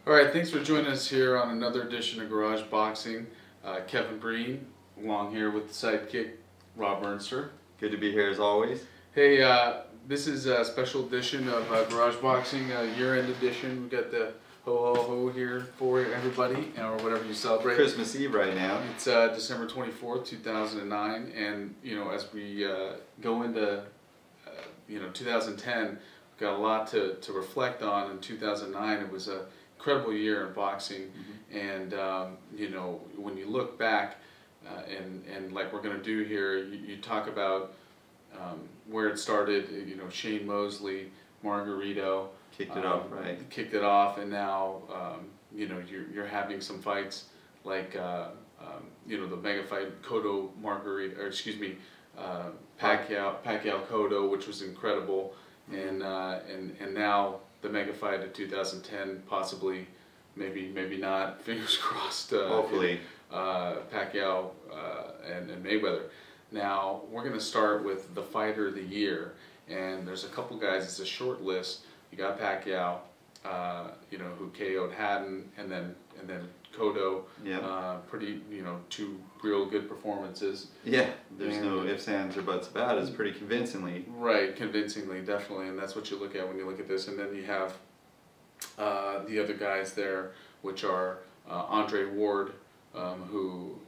All right, thanks for joining us here on another edition of Garage Boxing. Kevin Breen, along here with the sidekick, Rob Ernster. Good to be here as always. Hey, this is a special edition of Garage Boxing, year-end edition. We've got the ho-ho-ho here for everybody, or whatever you celebrate. Christmas Eve right now. It's December 24th, 2009, and, you know, as we go into, 2010, we've got a lot to reflect on. In 2009, it was a incredible year in boxing, and when you look back, and like we're going to do here, you talk about where it started. Shane Mosley, Margarito Kicked it off, right? Kicked it off, and now you're having some fights like the mega fight Cotto Margarito, or excuse me, Pacquiao Cotto, which was incredible, and now the mega fight of 2010, possibly, maybe not. Fingers crossed. Hopefully, Pacquiao and Mayweather. Now we're going to start with the fighter of the year, and there's a couple guys. It's a short list. You got Pacquiao, who KO'd Haddon, and then Cotto. Yeah. Pretty, two real good performances. Yeah. There's no ifs, ands, or buts about it. It's pretty convincingly. Right, convincingly, definitely, and that's what you look at when you look at this. And then you have the other guys there, which are Andre Ward, who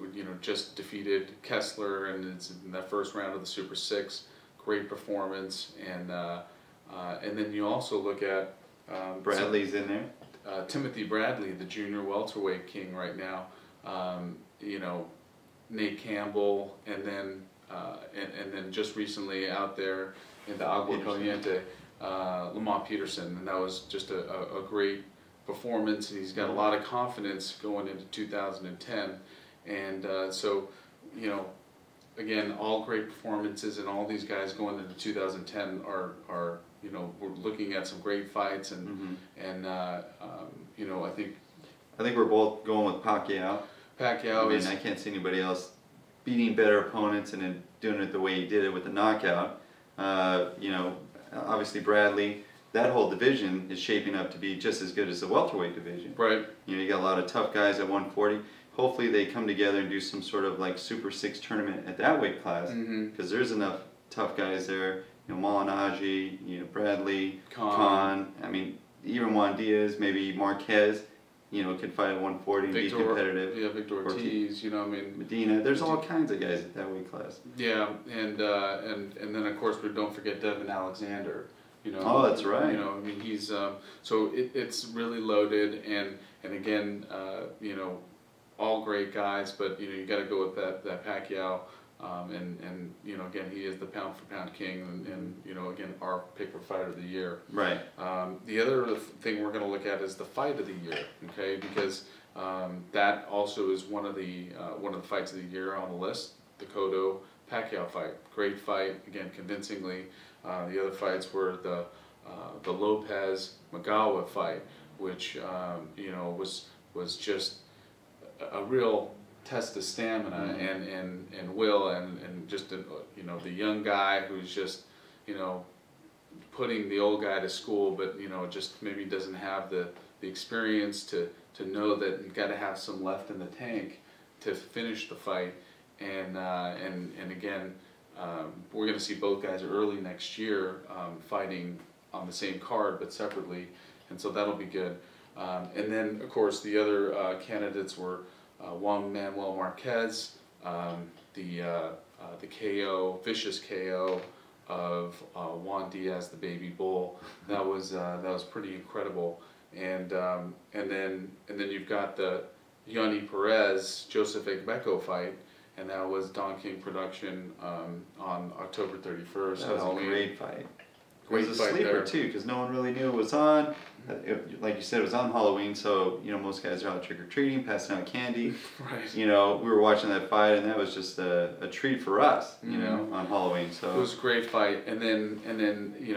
just defeated Kessler, and it's in that first round of the Super Six. Great performance, and then you also look at Bradley's in there. Timothy Bradley, the junior welterweight king right now. Nate Campbell, and then just recently out there in the Agua Caliente, Lamont Peterson, and that was just a great performance, and he's got a lot of confidence going into 2010, and again, all great performances, and all these guys going into 2010 are we're looking at some great fights, and I think we're both going with Pacquiao. I can't see anybody else beating better opponents and then doing it the way he did it with the knockout. Obviously Bradley, that whole division is shaping up to be just as good as the welterweight division. Right. You got a lot of tough guys at 140. Hopefully they come together and do some sort of like Super 6 tournament at that weight class, because there's enough tough guys there. Malignaggi, Bradley, Khan. I mean, even Juan Diaz, maybe Marquez. Could fight at 140 and be competitive. Yeah, Victor Ortiz. Medina. There's all kinds of guys at that weight class. Yeah, and then of course we don't forget Devin Alexander. Oh, that's right. He's so it's really loaded, and again, all great guys, but you got to go with that Pacquiao, and again, he is the pound for pound king, and again, our pick for fighter of the year. Right. The other thing we're going to look at is the fight of the year, okay? Because that also is one of the fights of the year on the list. The Cotto Pacquiao fight, great fight, again, convincingly. The other fights were the Lopez Magawa fight, which was just a real test of stamina and will, and just the young guy who's just putting the old guy to school, but just maybe doesn't have the experience to know that you got to have some left in the tank to finish the fight, and again, we're going to see both guys early next year fighting on the same card but separately, and so that'll be good. And then of course the other candidates were Juan Manuel Marquez, the KO, vicious KO of Juan Diaz, the Baby Bull. That was pretty incredible. And then you've got the Yanni Perez Joseph Egbeko fight, and that was Don King Production on October 31st. That was Halloween. a great fight. Great it was a fight sleeper there too, because no one really knew it was on. Like you said, it was on Halloween, so most guys are out trick or treating, passing out candy. Right. We were watching that fight, and that was just a treat for us. On Halloween. So it was a great fight, and then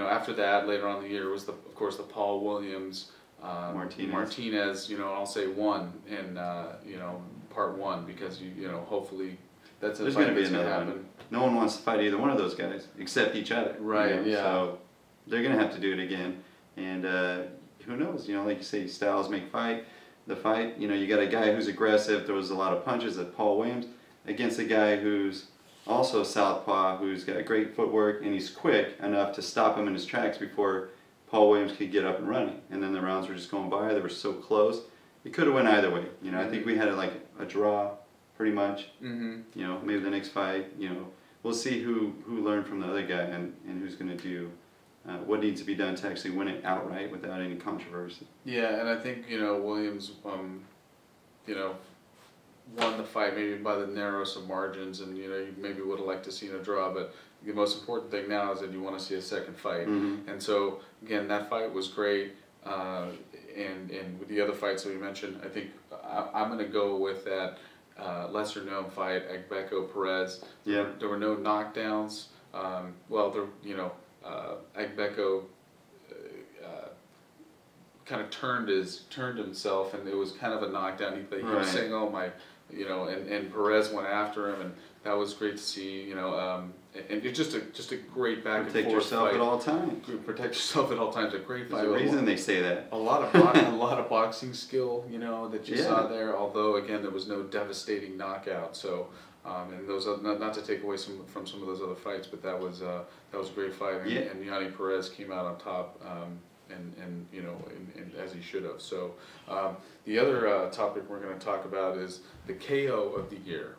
after that, later on in the year, was of course the Paul Williams Martinez. I'll say one in part one, because hopefully that's there's going to be another one. No one wants to fight either one of those guys except each other. Right. Yeah. So they're going to have to do it again, and who knows? Like you say, styles make the fight. You got a guy who's aggressive, throws a lot of punches at Paul Williams, against a guy who's also southpaw, who's got great footwork, and he's quick enough to stop him in his tracks before Paul Williams could get up and running. And then the rounds were just going by. They were so close. It could have went either way. I think we had a draw, pretty much. Maybe the next fight, we'll see who learned from the other guy and who's going to do what needs to be done to actually win it outright without any controversy. Yeah, and I think Williams, won the fight maybe by the narrowest of margins, and you maybe would have liked to see a draw, but the most important thing now is that you want to see a second fight. And so again, that fight was great, and with the other fights that we mentioned, I think I'm going to go with that lesser known fight, Agbeko Perez. Yeah. There were no knockdowns. Agbeko kind of turned himself, and it was kind of a knockdown. He was saying, "Oh my," and Perez went after him, and that was great to see. And it's just a great back and forth Protect yourself fight. at all times. Protect yourself at all times. A great fight. There's a reason they say that. A lot of boxing skill, that you saw there. Although again, there was no devastating knockout. So, and those not to take away from some of those other fights, but that was a great fight. And Yanni Perez came out on top. And as he should have. So the other topic we're going to talk about is the KO of the year.